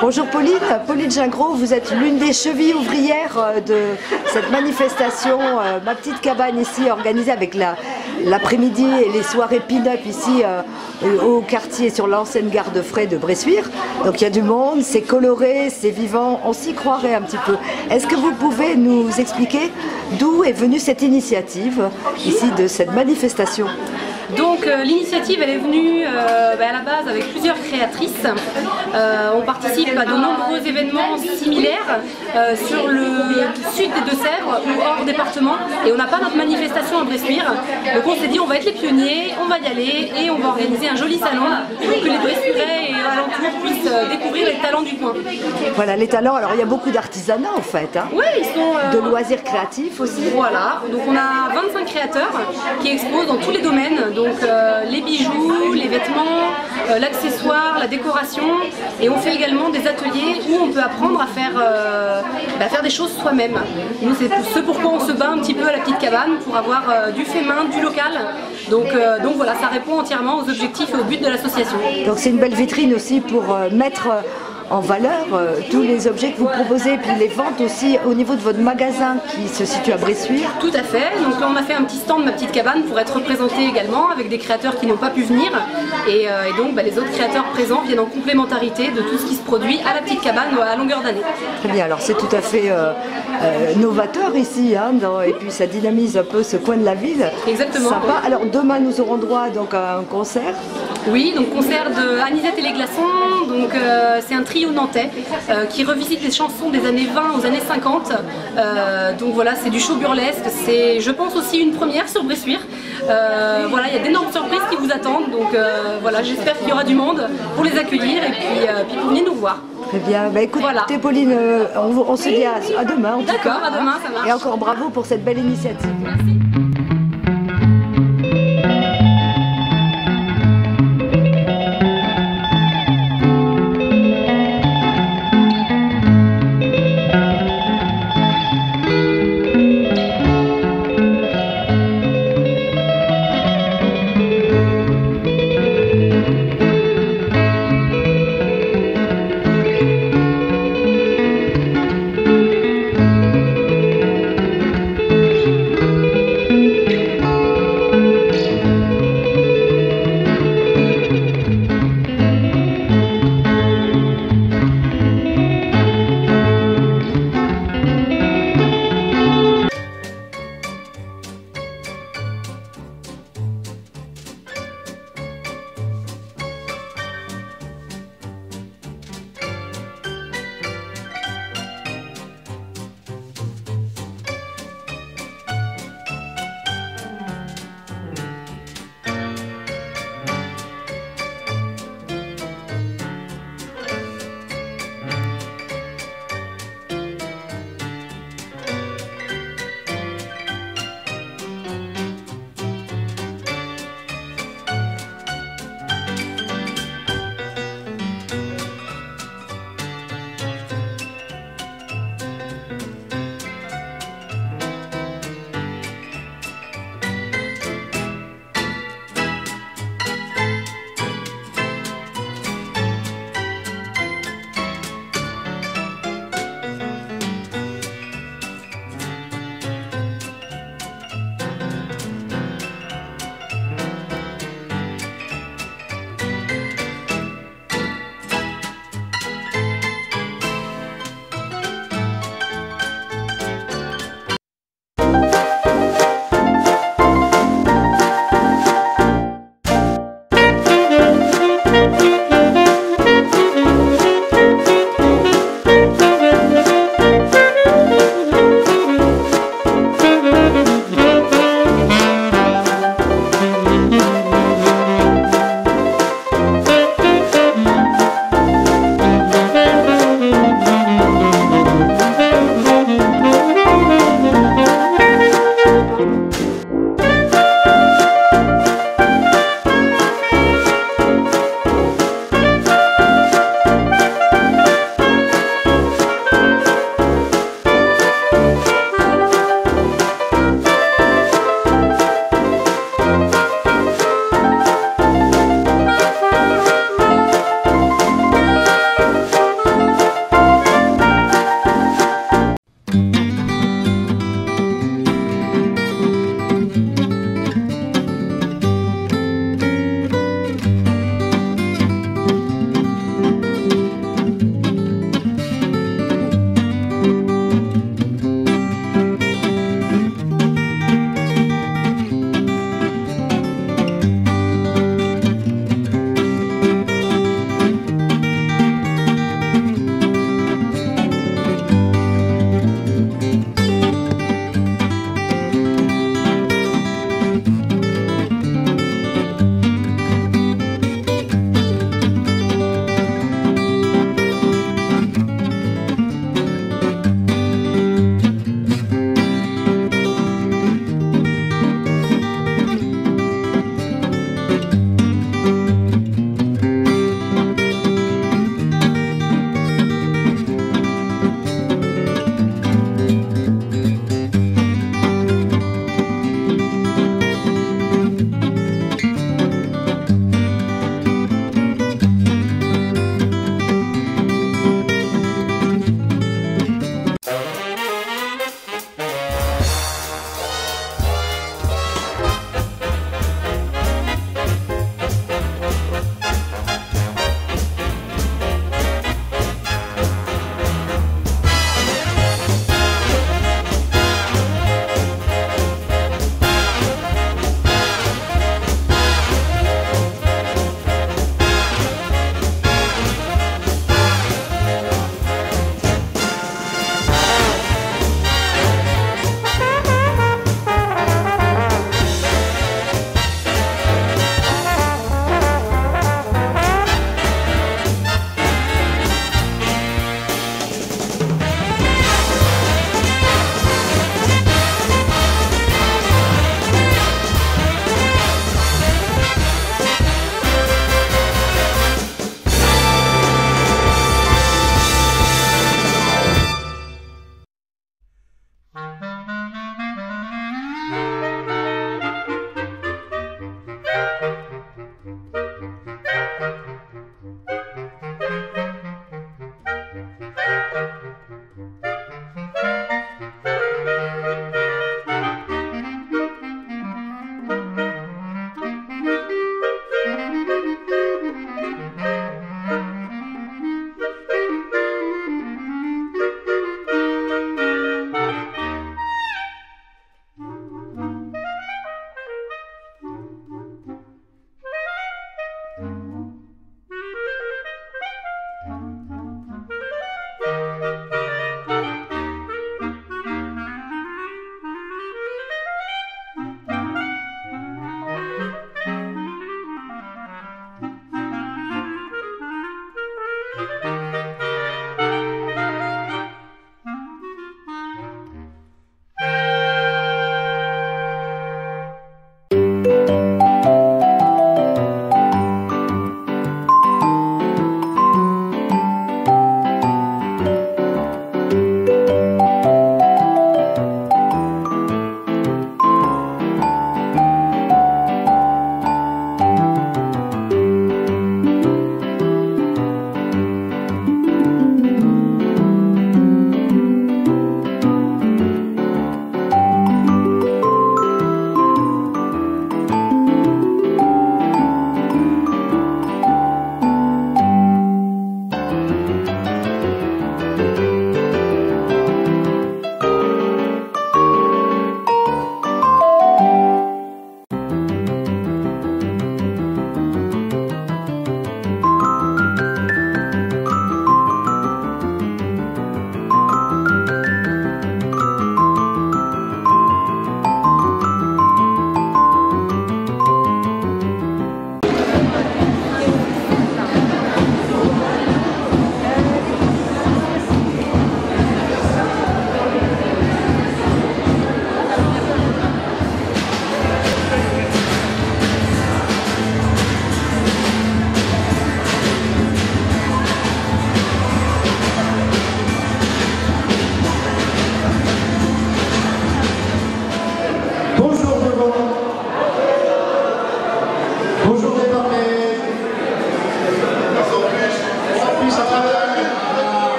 Bonjour Pauline, Pauline Gingros, vous êtes l'une des chevilles ouvrières de cette manifestation Ma Petite Cabane ici, organisée avec l'après-midi et les soirées pin-up ici au quartier sur l'ancienne gare de Fray de Bressuire. Donc il y a du monde, c'est coloré, c'est vivant, on s'y croirait un petit peu. Est-ce que vous pouvez nous expliquer d'où est venue cette initiative ici de cette manifestation? Donc l'initiative elle est venue à la base avec plusieurs créatrices. On participe à de nombreux événements similaires sur le sud des Deux-Sèvres ou hors département, et on n'a pas notre manifestation à Bressuire. Donc on s'est dit on va être les pionniers, on va y aller et on va organiser un joli salon pour que les Bressuirais et alentours puissent découvrir les talents du coin. Voilà les talents, alors il y a beaucoup d'artisanat en fait. Hein. Oui, ils sont de loisirs créatifs aussi. Voilà, donc on a 25 créateurs qui exposent dans tous les domaines. Donc les bijoux, les vêtements, l'accessoire, la décoration, et on fait également des ateliers où on peut apprendre à faire des choses soi-même. Nous c'est ce pourquoi on se bat un petit peu à la petite cabane, pour avoir du fait main, du local. Donc voilà, ça répond entièrement aux objectifs et au but de l'association. Donc c'est une belle vitrine aussi pour mettre en valeur tous les objets que vous proposez, et puis les ventes aussi au niveau de votre magasin qui se situe à Bressuire. Tout à fait, donc là on a fait un petit stand Ma Petite Cabane pour être représenté également avec des créateurs qui n'ont pas pu venir, et donc les autres créateurs présents viennent en complémentarité de tout ce qui se produit à la Petite Cabane à longueur d'année. Très bien, alors c'est tout à fait novateur ici, hein, et puis ça dynamise un peu ce coin de la ville. Exactement. Sympa. Alors demain nous aurons droit donc à un concert. Oui, donc concert de Anisette et les Glaçons, donc c'est un trio nantais qui revisite les chansons des années 20 aux années 50. Donc voilà, c'est du show burlesque, c'est je pense aussi une première sur Bressuire. Voilà, il y a d'énormes surprises qui vous attendent, donc voilà, j'espère qu'il y aura du monde pour les accueillir et puis pour venir nous voir. Très bien, bah, écoute, voilà. Pauline, on se dit à demain en tout cas. D'accord, à demain, ça marche. Et encore bravo pour cette belle initiative. Merci.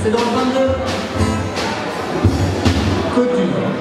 C'est dans le 22. Côte du Nord.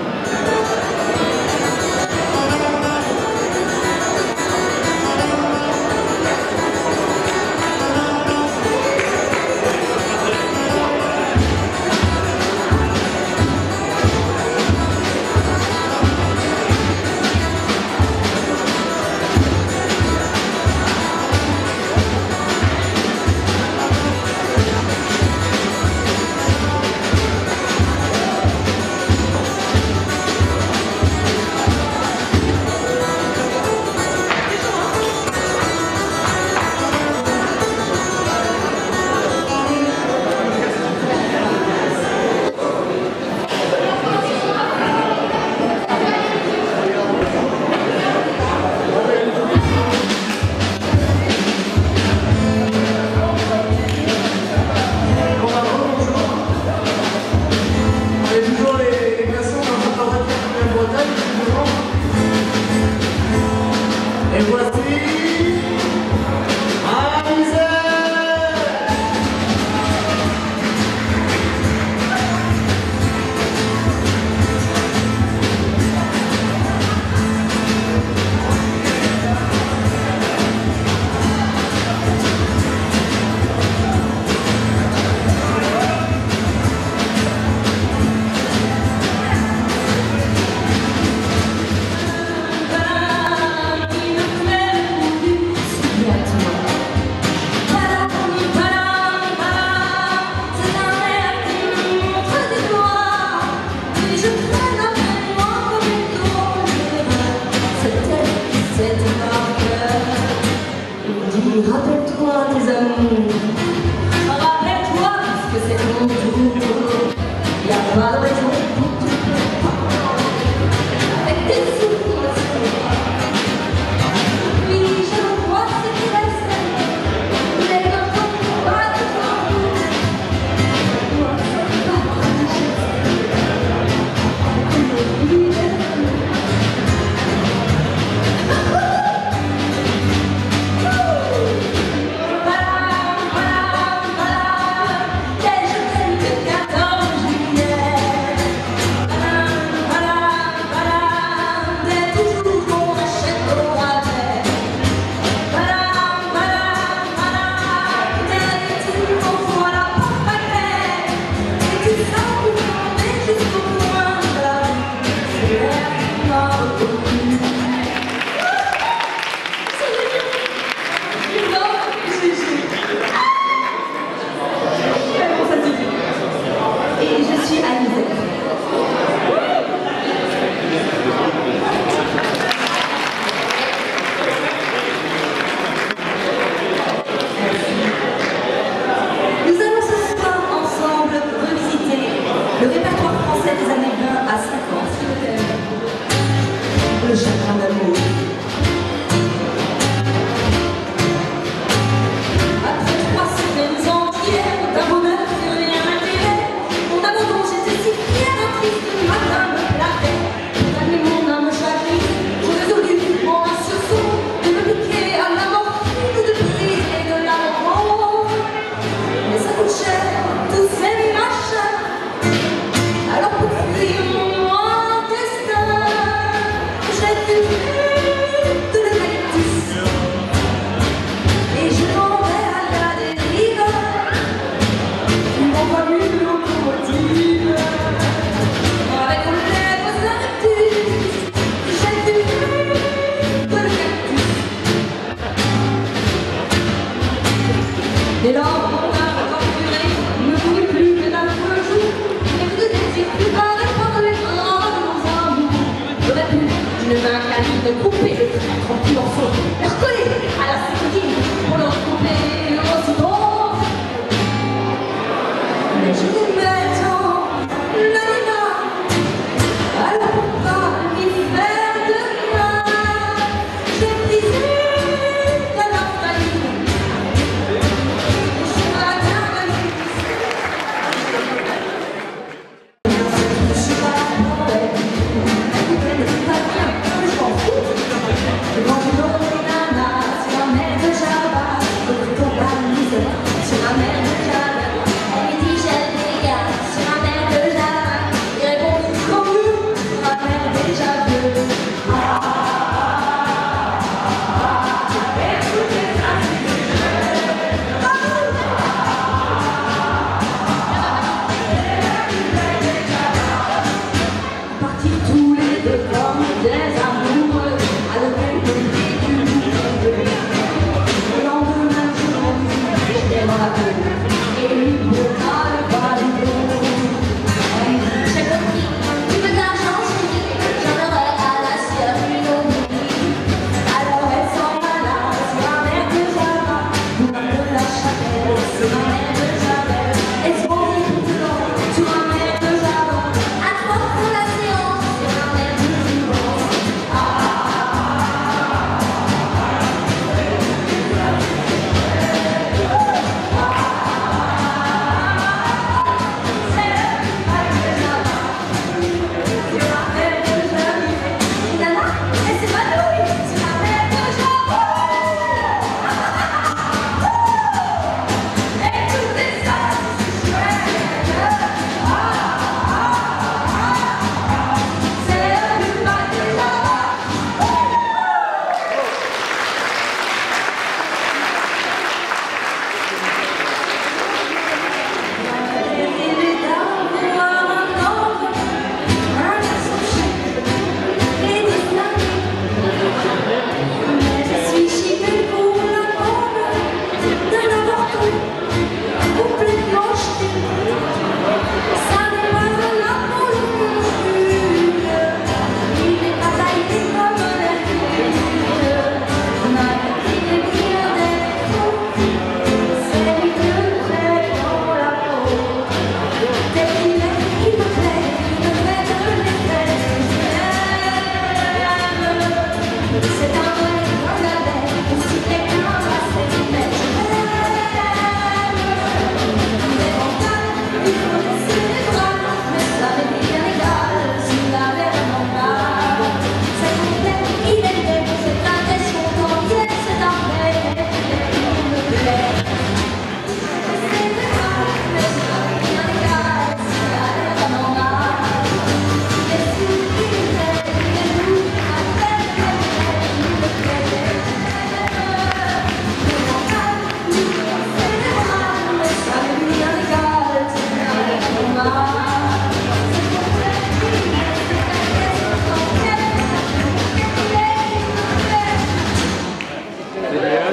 Et voici rappelle-toi tes amours, rappelle-toi ce que c'est ton tour. Y a pas de raison pour que tu ne pleures pas. Avec tes souvenirs, oui, je vois ce qui reste, mais n'entends pas de toi. Moi, c'est pas ta richesse, avec une vie. Le répertoire français des années 20 à 50, le chagrin d'amour. Après 3 semaines entières d'un bonheur que rien n'intérêt, mon abandon, j'étais si fière, un triste matin me plaquait. Pour calmer mon âme chagrine, je résolus en un sursaut de me piquer à la morphine ou de briser de l'amour. Mais ça coûte cher, tous ces machins. Alors pour fuir mon destin, j'ai dû de le cactus et je m'en vais à la dérive. Ils m'envoient une locomotive avec aux lèvres un rictus. J'ai dû de le cactus. Dès lors, mon âme torturée ne voulut plus que d'un peu jour. Plus bas répandre les bras de nos amours. J'aurais pu, d'une main câline, de couper le traître en petits morceaux, le recoller à la sardine pour le recouper aussitôt. Mais je l'aimais tant, Lana, alors pour pas lui faire de mal, j'ai brisé la naphtaline. Je la garde. Quand tu C'est bien.